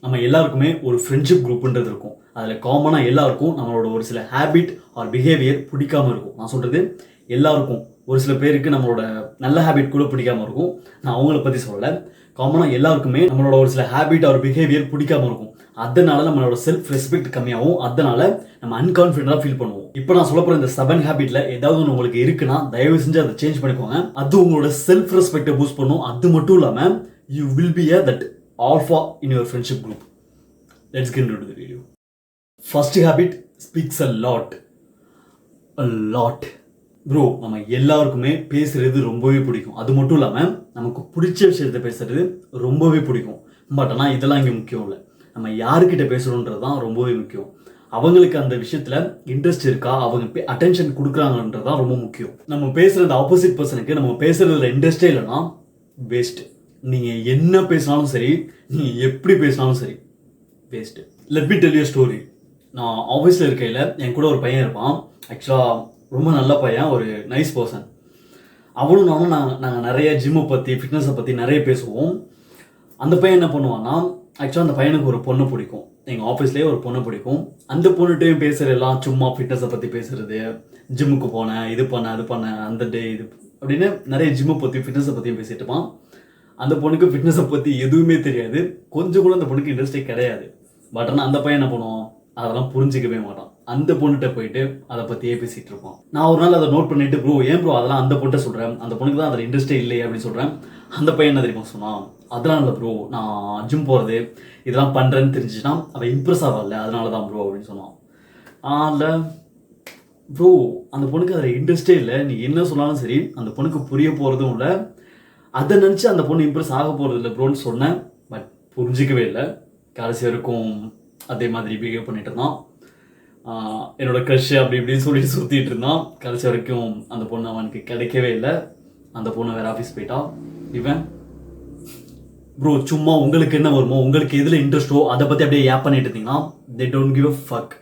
நம்ம எல்லாருக்குமே ஒரு ஃப்ரெண்ட்ஷிப் குரூப்ன்றது இருக்கும். அதில் காமனாக எல்லாருக்கும் நம்மளோட ஒரு சில ஹேபிட் ஆர் பிஹேவியர் பிடிக்காம இருக்கும். நான் சொல்கிறது எல்லாருக்கும். ஒரு சில பேருக்கு நம்மளோட நல்ல ஹேபிட் கூட பிடிக்காம இருக்கும். நான் அவங்கள பற்றி சொல்லலை. காமனாக எல்லாருக்குமே நம்மளோட ஒரு சில ஹேபிட் ஆர் பிஹேவியர் பிடிக்காம இருக்கும். அதனால நம்மளோட செல்ஃப் ரெஸ்பெக்ட் கம்மியாகும். அதனால நம்ம அன்கான்ஃபிடென்ட்டாக ஃபீல் பண்ணுவோம். இப்போ நான் சொல்ல போகிற இந்த 7 ஹேபிட்ல ஏதாவது ஒன்று உங்களுக்கு இருக்குன்னா தயவு செஞ்சு அதை சேஞ்ச் பண்ணிக்கோங்க. அது உங்களோட செல்ஃப் ரெஸ்பெக்டை பூஸ்ட் பண்ணும். அது மட்டும் இல்லாமல் you will be that alpha in your friendship group. Let's get into the video. First habit speaks a lot. Bro, நம்ம எல்லாருக்குமே பேசுறது ரொம்பவே பிடிக்கும். அது மட்டும் இல்லாமல் நமக்கு பிடிச்ச விஷயத்தை பேசுறது ரொம்பவே பிடிக்கும். பட் ஆனால் இதெல்லாம் இங்கே முக்கியம் இல்லை. நம்ம யாருக்கிட்ட பேசுகிறோன்றது தான் ரொம்பவே முக்கியம். அவங்களுக்கு அந்த விஷயத்தில் இன்ட்ரெஸ்ட் இருக்கா, அவங்க அட்டென்ஷன் கொடுக்குறாங்கன்றது தான் ரொம்ப முக்கியம். நம்ம பேசுகிறது ஆப்போசிட் பர்சனுக்கு நம்ம பேசுறதுல இன்ட்ரெஸ்டே இல்லைன்னா வேஸ்ட். நீங்கள் என்ன பேசினாலும் சரி, நீங்கள் எப்படி பேசினாலும் சரி, waste. Let me tell you story. நான் ஆஃபீஸில் இருக்கையில் என் கூட ஒரு பையன் இருப்பான். ஆக்சுவலாக ரொம்ப நல்ல பையன், ஒரு நைஸ் பர்சன். அவனும் நானும் நாங்கள் நிறைய ஜிம்மை பற்றி ஃபிட்னஸை பற்றி நிறைய பேசுவோம். அந்த பையன் என்ன பண்ணுவான்னா, ஆக்சுவலாக அந்த பையனுக்கு ஒரு பொண்ணு பிடிக்கும். எங்கள் ஆஃபீஸ்லேயே ஒரு பொண்ணு பிடிக்கும். அந்த பொண்ணுகிட்டையும் பேசுகிறதெல்லாம் சும்மா ஃபிட்னஸை பற்றி பேசுகிறது, ஜிம்முக்கு போனேன், இது பண்ணேன், அது பண்ணேன், அந்த டே இது அப்படின்னு நிறைய ஜிம்மை பற்றி ஃபிட்னஸை பற்றியும் பேசிட்டு இருப்பான். அந்த பொண்ணுக்கு ஃபிட்னஸை பற்றி எதுவுமே தெரியாது. கொஞ்சம் கூட அந்த பொண்ணுக்கு இன்ட்ரெஸ்டே கிடையாது. பட் ஆனால் அந்த பையன் என்ன பண்ணுவான், அதெல்லாம் புரிஞ்சிக்கவே மாட்டான். அந்த பொண்ணுகிட்ட போயிட்டு அதை பற்றியே பேசிகிட்டு இருப்பான். நான் ஒரு நாள் அதை நோட் பண்ணிட்டு, ப்ரோ ஏன் ப்ரோ அதெல்லாம் அந்த பொண்ணை சொல்கிறேன், அந்த பொண்ணுக்கு தான் அதில் இன்ட்ரெஸ்டே இல்லை அப்படின்னு சொல்கிறேன். அந்த பையன் என்ன தெரியுமா சொன்னான், அதெல்லாம் இல்லை ப்ரோ, நான் ஜிம் போகிறது இதெல்லாம் பண்ணுறேன்னு தெரிஞ்சுன்னா அவள் இம்ப்ரெஸ் ஆகல, அதனால தான் ப்ரோ அப்படின்னு சொன்னான். இல்லை ப்ரோ, அந்த பொண்ணுக்கு அதில் இன்ட்ரெஸ்டே இல்லை, நீ என்ன சொன்னாலும் சரி அந்த பொண்ணுக்கு புரிய போகிறதும் இல்லை, அதை நினச்சி அந்த பொண்ணு இம்ப்ரெஸ் ஆக போகிறது இல்லை ப்ரோன்னு சொன்னேன். பட் புரிஞ்சிக்கவே இல்லை. கடைசி வரைக்கும் அதே மாதிரி பிஹேவ் பண்ணிட்டு இருந்தான். என்னோட க்ரஷ் அப்படி இப்படின்னு சொல்லிட்டு சுற்றிட்டு இருந்தான். கடைசி வரைக்கும் அந்த பொண்ணு அவனுக்கு கிடைக்கவே இல்லை. அந்த பொண்ணு வேறு ஆஃபீஸ் போயிட்டா. இவன் ப்ரோ சும்மா உங்களுக்கு என்ன வருமோ, உங்களுக்கு எதில் இன்ட்ரெஸ்ட்டோ அதை பற்றி அப்படியே ஏப் பண்ணிட்டு இருந்தீங்கன்னா they don't give a fuck.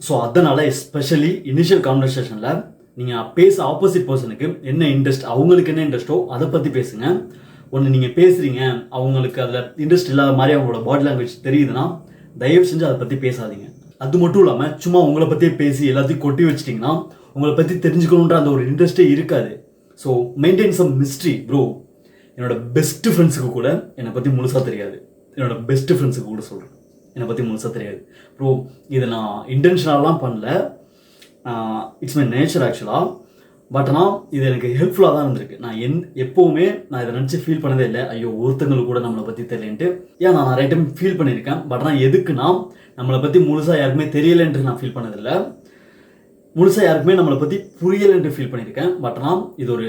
So அதனால் எஸ்பெஷலி இனிஷியல் கான்வர்சேஷனில் நீங்கள் பேச ஆப்போசிட் பர்சனுக்கு என்ன இன்ட்ரெஸ்ட், அவங்களுக்கு என்ன இன்ட்ரெஸ்ட்டோ அதை பற்றி பேசுங்க. ஒன்று நீங்கள் பேசுகிறீங்க, அவங்களுக்கு அதில் இன்ட்ரெஸ்ட் இல்லாத மாதிரி அவங்களோட பாடி லாங்குவேஜ் தெரியுதுன்னா தயவு செஞ்சு அதை பற்றி பேசாதீங்க. அது மட்டும் இல்லாமல் சும்மா உங்களை பற்றியே பேசி எல்லாத்தையும் கொட்டி வச்சிட்டிங்கன்னா உங்களை பற்றி தெரிஞ்சுக்கணுன்ற அந்த ஒரு இன்ட்ரெஸ்ட்டே இருக்காது. So maintain some mystery. Bro என்னோட பெஸ்ட்டு ஃப்ரெண்ட்ஸுக்கு கூட என்னை பற்றி முழுசாக தெரியாது. என்னோட பெஸ்ட்டு ஃப்ரெண்ட்ஸுக்கு கூட சொல்கிறேன், என்னை பற்றி முழுசாக தெரியாது. ப்ரோ இதை நான் இன்டென்ஷனலாம் பண்ணல, இட்ஸ் மை நேச்சர் ஆக்சுவலாக. பட் ஆனால் இது எனக்கு ஹெல்ப்ஃபுல்லாக தான் இருந்திருக்கு. நான் எப்போவுமே நான் இதை நினச்சி ஃபீல் பண்ணதே இல்லை, ஐயோ ஒருத்தங்களுக்கு கூட நம்மளை பற்றி தெரியலன்ட்டு. ஏன் நான் நிறைய டைம் ஃபீல் பண்ணியிருக்கேன். பட் ஆனால் எதுக்குன்னா நம்மளை பற்றி முழுசாக யாருக்குமே தெரியலைன்ட்டு நான் ஃபீல் பண்ணதில்லை, முழுசாக யாருக்குமே நம்மளை பற்றி புரியலைன்ட்டு ஃபீல் பண்ணியிருக்கேன். பட் ஆனால் இது ஒரு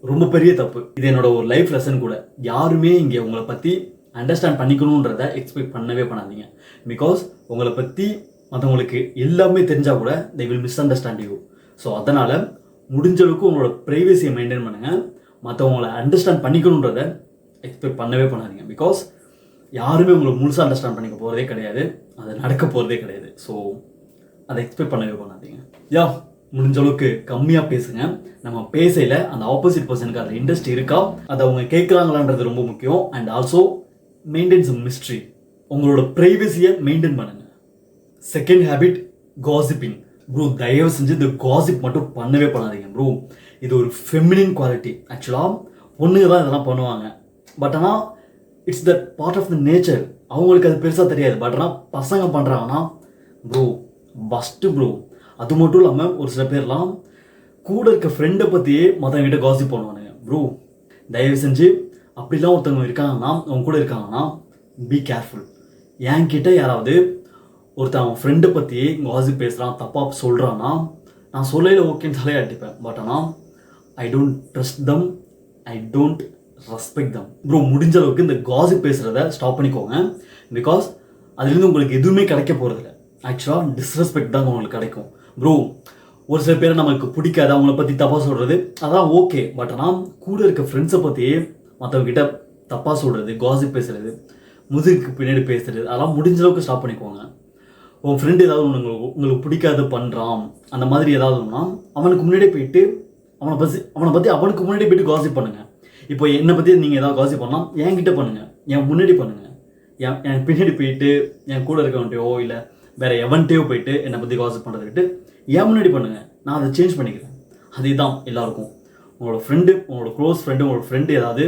ரொம்ப பெரிய தப்பு. இது என்னோட ஒரு லைஃப் லெசன் கூட. யாருமே இங்கே உங்களை பற்றி அண்டர்ஸ்டாண்ட் பண்ணிக்கணுன்றதை எக்ஸ்பெக்ட் பண்ணவே பண்ணாதீங்க. பிகாஸ் உங்களை பற்றி மற்றவங்களுக்கு எல்லாமே தெரிஞ்சால் கூட they will misunderstand you. So அதனால் முடிஞ்ச அளவுக்கு உங்களோட ப்ரைவசியை மெயின்டைன் பண்ணுங்கள். மற்றவங்களை அண்டர்ஸ்டாண்ட் பண்ணிக்கணுன்றதை எக்ஸ்பெக்ட் பண்ணவே பண்ணாதீங்க. பிகாஸ் யாருமே உங்களை முழுசாக அண்டர்ஸ்டாண்ட் பண்ணிக்க போகிறதே கிடையாது, அது நடக்க போகிறதே கிடையாது. ஸோ அதை எக்ஸ்பெக்ட் பண்ணவே பண்ணாதீங்க. முடிஞ்ச அளவுக்கு கம்மியாக பேசுங்க. நம்ம பேசையில் அந்த ஆப்போசிட் பர்சனுக்கு அதில் இன்ட்ரெஸ்ட் இருக்கா, அதை அவங்க கேட்குறாங்களான்றது ரொம்ப முக்கியம். And also maintain some mystery. உங்களோட ப்ரைவசியை மெயின்டைன் பண்ணுங்கள். Second habit gossiping. ப்ரோ தயவு செஞ்சு இந்த காசிப் மட்டும் பண்ணவே பண்ணாதீங்க ப்ரோ. இது ஒரு ஃபெமினின் குவாலிட்டி. ஆக்சுவலாக பொண்ணுங்க தான் இதெல்லாம் பண்ணுவாங்க. பட் ஆனால் it's the part of the nature. அவங்களுக்கு அது பெருசாக தெரியாது. பட் ஆனால் பசங்க பண்ணுறாங்கன்னா ப்ரோ பஸ்ட்டு ப்ரோ. அது மட்டும் இல்லாமல் ஒரு சில பேர்லாம் கூட இருக்க ஃப்ரெண்டை பற்றியே மற்றவங்கிட்ட காசிப் பண்ணுவானுங்க. ப்ரோ தயவு செஞ்சு அப்படிலாம் ஒருத்தவங்க இருக்காங்கன்னா, அவங்க கூட இருக்காங்கன்னா பி கேர்ஃபுல். என்கிட்ட யாராவது ஒருத்தன் அவன் ஃப்ரெண்டை பற்றி காசிப் பேசுகிறான், தப்பாக சொல்கிறான்னா நான் சொல்லையில் ஓகேன்னு தலையை அடிப்பேன். பட் ஆனால் I don't trust them, I don't respect them. Bro முடிஞ்ச அளவுக்கு இந்த காசிப் பேசுகிறத ஸ்டாப் பண்ணிக்கோங்க. பிகாஸ் அதுலேருந்து உங்களுக்கு எதுவுமே கிடைக்க போகிறதில்ல. ஆக்சுவலாக டிஸ்ரெஸ்பெக்ட் தான் உங்களுக்கு கிடைக்கும். ப்ரோ ஒரு சில பேரை நமக்கு பிடிக்காது, அவங்கள பற்றி தப்பாக சொல்கிறது அதான் ஓகே. பட் ஆனால் கூட இருக்க ஃப்ரெண்ட்ஸை பற்றியே மற்றவங்ககிட்ட தப்பாக சொல்கிறது, காசிப் பேசுகிறது, முதுகுக்கு பின்னாடி பேசுகிறது, அதெல்லாம் முடிஞ்ச அளவுக்கு ஸ்டாப் பண்ணிக்கோங்க. உன் ஃப்ரெண்டு ஏதாவது உங்களுக்கு பிடிக்காது பண்ணுறான் அந்த மாதிரி ஏதாவது ஒன்றா அவனுக்கு முன்னாடியே போயிட்டு அவனை பற்றி அவனுக்கு முன்னாடி போயிட்டு காசிப் பண்ணுங்கள். இப்போ என்னை பற்றி நீங்கள் ஏதாவது காசிப் பண்ணலாம் என்கிட்ட பண்ணுங்கள், என் முன்னாடி பண்ணுங்கள். என் பின்னாடி போயிட்டு என் கூட இருக்கவன்ட்டையோ இல்லை வேற எவன்ட்டையோ போயிட்டு என்னை பற்றி காசிப் பண்ணுறதை விட்டு என் முன்னாடி பண்ணுங்கள், நான் அதை சேஞ்ச் பண்ணிக்கிறேன். அதே தான் எல்லாருக்கும். உங்களோட ஃப்ரெண்டு, உங்களோட க்ளோஸ் ஃப்ரெண்டு, உங்களோட ஃப்ரெண்டு ஏதாவது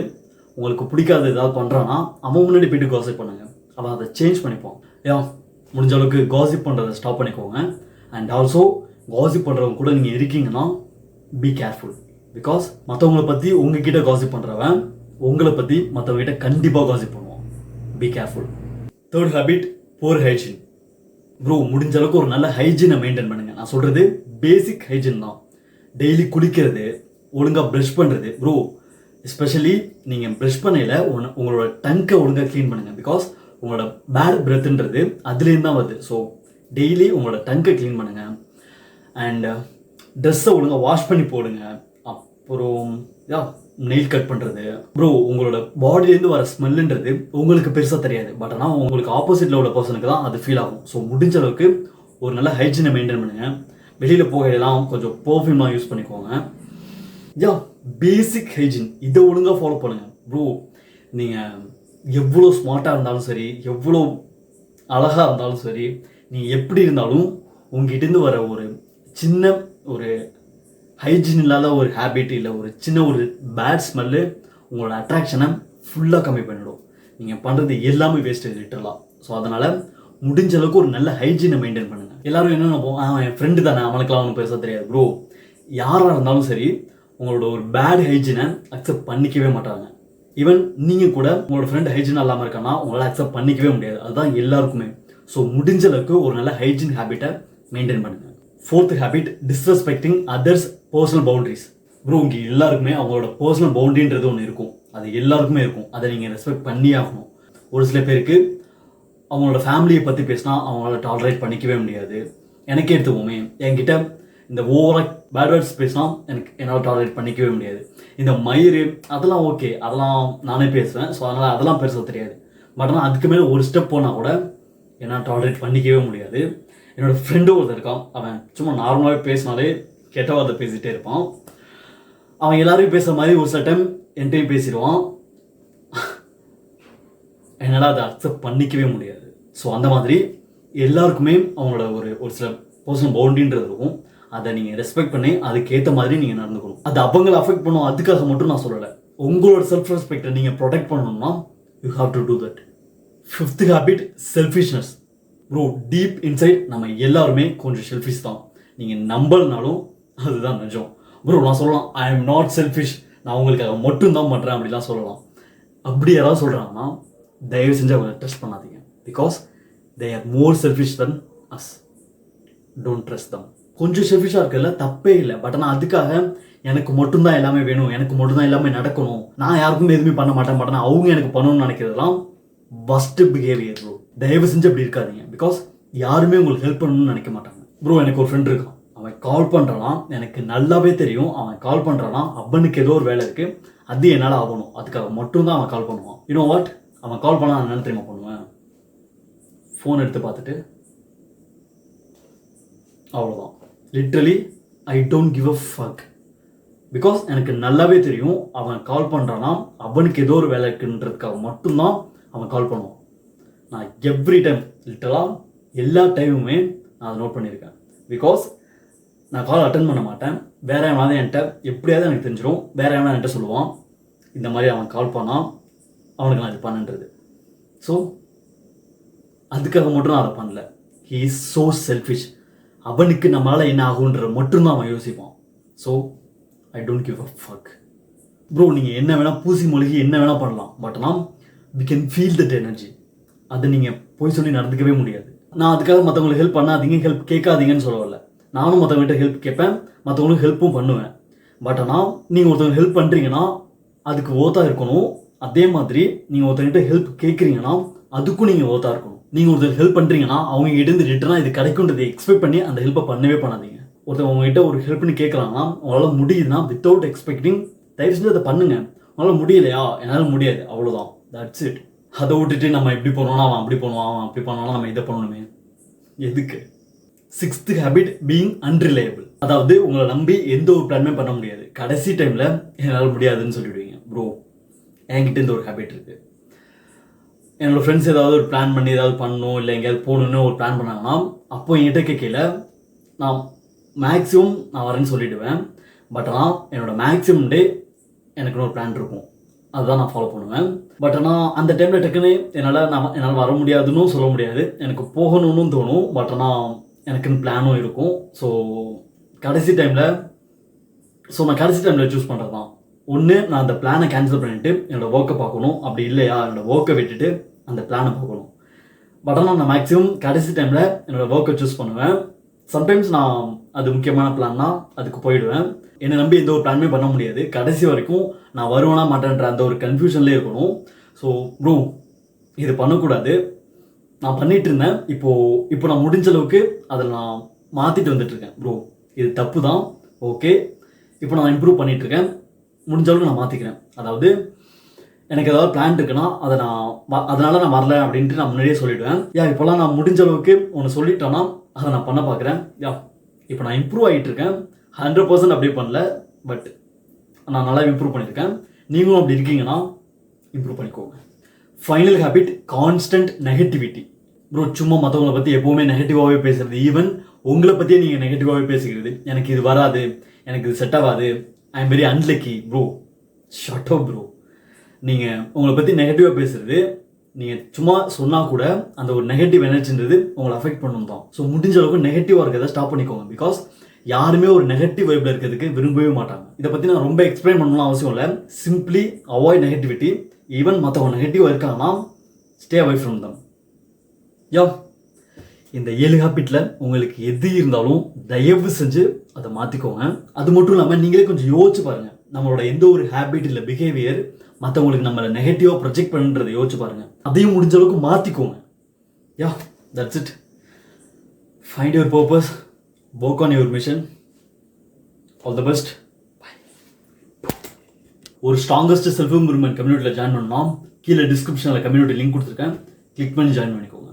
உங்களுக்கு பிடிக்காத ஏதாவது பண்ணுறான்னா அவன் முன்னாடி போயிட்டு காசிப் பண்ணுங்கள். அவன் அதை சேஞ்ச் பண்ணிப்பான். முடிஞ்ச அளவுக்கு காசிப் பண்ணுறதை ஸ்டாப் பண்ணிக்கோங்க. அண்ட் ஆல்சோ காசிப் பண்ணுறவங்க கூட நீங்கள் இருக்கீங்கன்னா பி கேர்ஃபுல். பிகாஸ் மற்றவங்களை பற்றி உங்ககிட்ட காசிப் பண்ணுறவன் உங்களை பற்றி மற்றவங்ககிட்ட கண்டிப்பாக காசிப் பண்ணுவான். Be careful. Third habit, poor hygiene. Bro முடிஞ்ச அளவுக்கு ஒரு நல்ல ஹைஜீனை மெயின்டைன் பண்ணுங்கள். நான் சொல்கிறது பேசிக் ஹைஜீன் தான். டெய்லி குளிக்கிறது, ஒழுங்காக ப்ரஷ் பண்ணுறது. ப்ரோ எஸ்பெஷலி நீங்கள் ப்ரஷ் பண்ணையில் உங்களோட டங்கை ஒழுங்காக க்ளீன் பண்ணுங்கள். பிகாஸ் உங்களோட பேட் பிரெத்துன்றது அதுலேருந்து தான் வருது. ஸோ டெய்லி உங்களோட டங்கை க்ளீன் பண்ணுங்கள். அண்ட் ட்ரெஸ்ஸை ஒழுங்காக வாஷ் பண்ணி போடுங்க. அப்புறம் நெயில் கட் பண்ணுறது. ப்ரோ உங்களோட பாடியிலேருந்து வர ஸ்மெல்லுன்றது உங்களுக்கு பெருசாக தெரியாது, பட் ஆனால் உங்களுக்கு ஆப்போசிட்டில் உள்ள பர்சனுக்கு தான் அது ஃபீல் ஆகும். ஸோ முடிஞ்ச அளவுக்கு ஒரு நல்ல ஹைஜீனை மெயின்டைன் பண்ணுங்கள். வெளியில் போகையெல்லாம் கொஞ்சம் பர்ஃப்யூம்லாம் யூஸ் பண்ணிக்கோங்க. பேசிக் ஹைஜீன் இதை ஒழுங்காக ஃபாலோ பண்ணுங்கள். ப்ரோ நீங்கள் எவ்வளோ ஸ்மார்ட்டாக இருந்தாலும் சரி, எவ்வளோ அழகாக இருந்தாலும் சரி, நீங்கள் எப்படி இருந்தாலும் உங்ககிட்டேருந்து வர ஒரு சின்ன ஒரு ஹைஜீன் இல்லாத ஒரு ஹேபிட் இல்லை ஒரு சின்ன ஒரு பேட் ஸ்மெல்லு உங்களோட அட்ராக்ஷனை ஃபுல்லாக கம்மி பண்ணிவிடும். நீங்கள் பண்ணுறது எல்லாமே வேஸ்ட்டு லிட்டரலாக. ஸோ அதனால் முடிஞ்ச அளவுக்கு ஒரு நல்ல ஹைஜீனை மெயின்டைன் பண்ணுங்கள். எல்லோரும் என்ன நினைப்போம், என் ஃப்ரெண்டு தானே அவனுக்குலாம் ஒன்றும் பெருசாக தெரியாது. ப்ரோ யாராக இருந்தாலும் சரி உங்களோட ஒரு பேட் ஹைஜீனை அக்செப்ட் பண்ணிக்கவே மாட்டாங்க. ஈவன் நீங்கள் கூட உங்களோட ஃப்ரெண்ட் ஹைஜீனாக இல்லாமல் இருக்கான்னா உங்களால் அக்செப்ட் பண்ணிக்கவே முடியாது. அதுதான் எல்லாருக்குமே. ஸோ முடிஞ்ச அளவுக்கு ஒரு நல்ல ஹைஜீன் ஹேபிட்டை மெயின்டைன் பண்ணுங்கள். Fourth habit, disrespecting others personal boundaries. Bro இங்கே எல்லாருக்குமே அவங்களோட பர்சனல் பவுண்டரின்றது ஒன்று இருக்கும். அது எல்லாருக்குமே இருக்கும். அதை நீங்கள் ரெஸ்பெக்ட் பண்ணி ஆகணும். ஒரு சில பேருக்கு அவங்களோட ஃபேமிலியை பற்றி பேசினா அவங்களால டாலரேட் பண்ணிக்கவே முடியாது. எனக்கே எடுத்துக்கோமே, என்கிட்ட இந்த ஓவராக பேட் வேர்ட்ஸ் பேசினா என்னால் டாலரேட் பண்ணிக்கவே முடியாது. இந்த மயிறு அதெல்லாம் ஓகே, அதெல்லாம் நானே பேசுவேன். ஸோ அதனால் அதெல்லாம் பெருசாக தெரியாது. பட் ஆனால் அதுக்கு மேலே ஒரு ஸ்டெப் போனால் கூட என்னால் டாலரேட் பண்ணிக்கவே முடியாது. என்னோட ஃப்ரெண்டும் ஒருத்தர் இருக்கான். அவன் சும்மா நார்மலாகவே பேசினாலே கெட்ட வார்த்தை பேசிகிட்டே இருப்பான். அவன் எல்லாரையும் பேசுகிற மாதிரி ஒரு சில டைம் என்கிட்டையும் பேசிடுவான். என்னால் அதை அக்செப்ட் பண்ணிக்கவே முடியாது. ஸோ அந்த மாதிரி எல்லாருக்குமே அவங்களோட ஒரு சில பர்சனல் பவுண்டரின்றது இருக்கும். அதை நீங்கள் ரெஸ்பெக்ட் பண்ணி அதுக்கேற்ற மாதிரி நீங்கள் நடந்துக்கணும். அது அவங்களை அஃபெக்ட் பண்ணும் அதுக்காக மட்டும் நான் சொல்லலை. உங்களோட செல்ஃப் ரெஸ்பெக்டை நீங்கள் ப்ரொடெக்ட் பண்ணணும்னா you have to do that. Fifth habit, selfishness. Bro deep inside நம்ம எல்லாருமே கொஞ்சம் செல்ஃபிஷ் தான். நீங்கள் நம்பலனாலும் அதுதான் நிஜம். ப்ரோ நான் சொல்லலாம் ஐ எம் நாட் செல்ஃபிஷ், நான் உங்களுக்காக மட்டும்தான் பண்ணுறேன் அப்படிலாம் சொல்லலாம். அப்படி யாராவது சொல்கிறாங்கன்னா தயவு செஞ்சு அவங்களை ட்ரஸ்ட் பண்ணாதீங்க. Because they are more selfish than us. Don't trust them. கொஞ்சம் செல்ஃபிஷாக இருக்குல்ல, தப்பே இல்லை. பட் ஆனால் அதுக்காக எனக்கு மட்டும்தான் எல்லாமே வேணும், எனக்கு மட்டும்தான் எல்லாமே நடக்கணும், நான் யாருக்குமே எதுவுமே பண்ண மாட்டேன், பட் ஆனால் அவங்க எனக்கு பண்ணணும்னு நினைக்கிறதுலாம் ஃபஸ்ட்டு பிஹேவியர். ப்ரோ தயவு செஞ்சு அப்படி இருக்காதீங்க. பிகாஸ் யாருமே உங்களுக்கு ஹெல்ப் பண்ணணும்னு நினைக்க மாட்டாங்க. ப்ரோ எனக்கு ஒரு ஃப்ரெண்ட் இருக்கான், அவன் கால் பண்ணுறானா எனக்கு நல்லாவே தெரியும். அவன் கால் பண்ணுறானா அவனுக்கு ஏதோ ஒரு வேலை இருக்குது, அது என்னால் ஆகணும், அதுக்காக மட்டும்தான் அவன் கால் பண்ணுவான். யூனோ வாட், அவன் கால் பண்ணால் நான் என்ன தெரியுமா பண்ணுவேன், ஃபோன் எடுத்து பார்த்துட்டு அவ்வளோதான். Literally I don't give a fuck. Because எனக்கு நல்லாவே தெரியும் அவன் கால் பண்ணுறான்னா அவனுக்கு ஏதோ ஒரு வேலை இருக்குன்றதுக்காக மட்டும்தான் அவன் கால் பண்ணுவான். நான் எவ்ரி டைம் லிட்டரலாக எல்லா டைமுமே நான் அதை நோட் பண்ணியிருக்கேன். பிகாஸ் நான் கால் அட்டன் பண்ண மாட்டேன். வேற எவனாவது என்கிட்ட எப்படியாவது எனக்கு தெரிஞ்சிடும், வேற எவனா என்கிட்ட சொல்லுவான் இந்த மாதிரி அவன் கால் பண்ணான் அவனுக்கு நான் இது பண்ணுன்றது. ஸோ அதுக்காக மட்டும் நான் அதை பண்ணல. He is so selfish. அவனுக்கு நம்மளால் என்ன ஆகுன்ற மட்டும்தான் அவன் யோசிப்பான். So I don't give a fuck. Bro நீங்கள் என்ன வேணால் பூசி மொழிகி என்ன வேணால் பண்ணலாம், பட் ஆனால் we can feel that energy. அதை நீங்கள் போய் சொல்லி நடந்துக்கவே முடியாது. நான் அதுக்காக மற்றவங்களுக்கு ஹெல்ப் பண்ணாதீங்க, ஹெல்ப் கேட்காதீங்கன்னு சொல்லவில்லை. நானும் மற்றவங்ககிட்ட ஹெல்ப் கேட்பேன், மற்றவங்களுக்கு ஹெல்ப்பும் பண்ணுவேன். பட் ஆனால் நீங்கள் ஒருத்தவங்க ஹெல்ப் பண்ணுறீங்கன்னா அதுக்கு ஓத்தாக இருக்கணும். அதே மாதிரி நீங்கள் ஒருத்தவங்கிட்ட ஹெல்ப் கேட்குறீங்கன்னா அதுக்கும் நீங்கள் ஓத்தாக இருக்கணும். நீங்கள் ஒருத்தர் ஹெல்ப் பண்ணுறீங்கன்னா அவங்க கிட்டேருந்து ரிட்டனாக இது கிடைக்குன்றதை எக்ஸ்பெக்ட் பண்ணி அந்த ஹெல்ப்பை பண்ணவே பண்ணாதீங்க. ஒருத்தர் உங்ககிட்ட ஒரு ஹெல்ப்னு கேட்குறாங்கன்னா உங்களால் முடியுதுன்னா வித்தவுட் எக்ஸ்பெக்டிங் தயவு செஞ்சு அதை பண்ணுங்கள். உங்களால் முடியலையா, என்னால் முடியாது, அவ்வளோதான், தட்ஸ் இட். அதை விட்டுட்டு நம்ம எப்படி போனோம்னா அவன் அப்படி பண்ணுவான், அவன் அப்படி பண்ணோம்னா நம்ம இதை பண்ணணுமே, எதுக்கு? Sixth habit, being unreliable. அதாவது உங்களை நம்பி எந்த ஒரு பிளானுமே பண்ண முடியாது. கடைசி டைமில் என்னால் முடியாதுன்னு சொல்லிவிடுவீங்க. ப்ரோ என்கிட்ட இந்த ஒரு ஹேபிட் இருக்குது. என்னோடய ஃப்ரெண்ட்ஸ் ஏதாவது ஒரு பிளான் பண்ணி ஏதாவது பண்ணணும் இல்லை எங்கேயாவது போகணுன்னு ஒரு பிளான் பண்ணாங்கன்னா அப்போ என்கிட்ட கேட்கல நான் மேக்ஸிமம் நான் வரேன்னு சொல்லிவிடுவேன். பட் ஆனால் என்னோடய மேக்ஸிமம் டே எனக்குன்னு ஒரு பிளான் இருக்கும், அதுதான் நான் ஃபாலோ பண்ணுவேன். பட் ஆனால் அந்த டைமில் டக்குன்னு என்னால் வர முடியாதுன்னு சொல்ல முடியாது, எனக்கு போகணும்னு தோணும். பட் ஆனால் எனக்குன்னு பிளானும் இருக்கும். ஸோ நான் கடைசி டைமில் சூஸ் பண்ணுறது தான். ஒன்று நான் அந்த பிளானை கேன்சல் பண்ணிவிட்டு என்னோடய ஒர்க்கை பார்க்கணும், அப்படி இல்லையா என்னோடய ஒர்க்கை விட்டுட்டு அந்த பிளானை பார்க்கணும். பட் ஆனால் நான் மேக்ஸிமம் கடைசி டைமில் என்னோடய ஒர்க்கை சூஸ் பண்ணுவேன். சம்டைம்ஸ் நான் அது முக்கியமான பிளான்னா அதுக்கு போயிடுவேன். என்னை நம்பி எந்த ஒரு பிளானுமே பண்ண முடியாது. கடைசி வரைக்கும் நான் வருவேனா மாட்டேன்ற அந்த ஒரு கன்ஃபியூஷன்லேயே இருக்கணும். ஸோ ப்ரோ இது பண்ணக்கூடாது, நான் பண்ணிகிட்டு இருந்தேன், இப்போ நான் முடிஞ்ச அளவுக்கு அதில் நான் மாற்றிட்டு வந்துட்டுருக்கேன். ப்ரோ இது தப்பு தான், ஓகே இப்போ நான் இம்ப்ரூவ் பண்ணிகிட்ருக்கேன், முடிஞ்ச அளவுக்கு நான் மாற்றிக்கிறேன். அதாவது எனக்கு ஏதாவது பிளான் இருக்குன்னா அதனால் நான் வரல அப்படின்ட்டு நான் முன்னாடியே சொல்லிவிடுவேன். இப்போலாம் நான் முடிஞ்ச அளவுக்கு ஒன்று சொல்லிட்டேன்னா அதை நான் பண்ண பார்க்குறேன். இப்போ நான் இம்ப்ரூவ் ஆகிட்டுருக்கேன், 100% அப்படியே பண்ணல, பட் நான் நல்லா இம்ப்ரூவ் பண்ணியிருக்கேன். நீங்களும் அப்படி இருக்கீங்கன்னா இம்ப்ரூவ் பண்ணிக்கோங்க. Final habit constant negativity. Bro சும்மா மற்றவங்களை பற்றி எப்போவுமே நெகட்டிவாகவே பேசுகிறது, ஈவன் உங்களை பற்றியே நீங்கள் நெகட்டிவாகவே பேசிக்கிறது. எனக்கு இது வராது, எனக்கு இது செட் ஆகாது, I am very unlucky. Bro shut up bro. நீங்கள் உங்களை பற்றி நெகட்டிவாக பேசுகிறது, நீங்கள் சும்மா சொன்னால் கூட அந்த ஒரு நெகட்டிவ் எனர்ஜின்றது உங்களை அஃபெக்ட் பண்ணணும் தான். ஸோ முடிஞ்ச அளவுக்கு நெகட்டிவாக இருக்கிறத ஸ்டாப் பண்ணிக்கோங்க. பிகாஸ் யாருமே ஒரு நெகட்டிவ் வைப்பில் இருக்கிறதுக்கு விரும்பவே மாட்டாங்க. இதை பற்றி நான் ரொம்ப எக்ஸ்பிளைன் பண்ணணும் அவசியம் இல்லை. Simply avoid negativity. ஈவன் மற்றவங்க நெகட்டிவாக இருக்காங்கன்னா ஸ்டே அவே ஃப்ரம் தம். இந்த 7 ஹேபிட்டில் உங்களுக்கு எது இருந்தாலும் தயவு செஞ்சு அதை மாற்றிக்கோங்க. அது மட்டும் இல்லாமல் நீங்களே கொஞ்சம் யோசிச்சு பாருங்கள், நம்மளோட எந்த ஒரு ஹேபிட் இல்லை பிஹேவியர் மற்றவங்களுக்கு நம்மளை நெகட்டிவாக ப்ரொஜெக்ட் பண்ணுறதை யோசிச்சு பாருங்கள். அதையும் முடிஞ்ச அளவுக்கு மாற்றிக்கோங்க. That's it. Find your purpose, work on your mission. All the best. ஒரு ஸ்ட்ராங்கஸ்ட் செல்ஃப் இம்ப்ரூவ்மெண்ட் கம்யூனிட்டியில் ஜாயின் பண்ணலாம். கீழே டிஸ்கிரிப்ஷனில் கம்யூனிட்டி லிங்க் கொடுத்துருக்கேன், கிளிக் பண்ணி ஜாயின் பண்ணிக்கோங்க.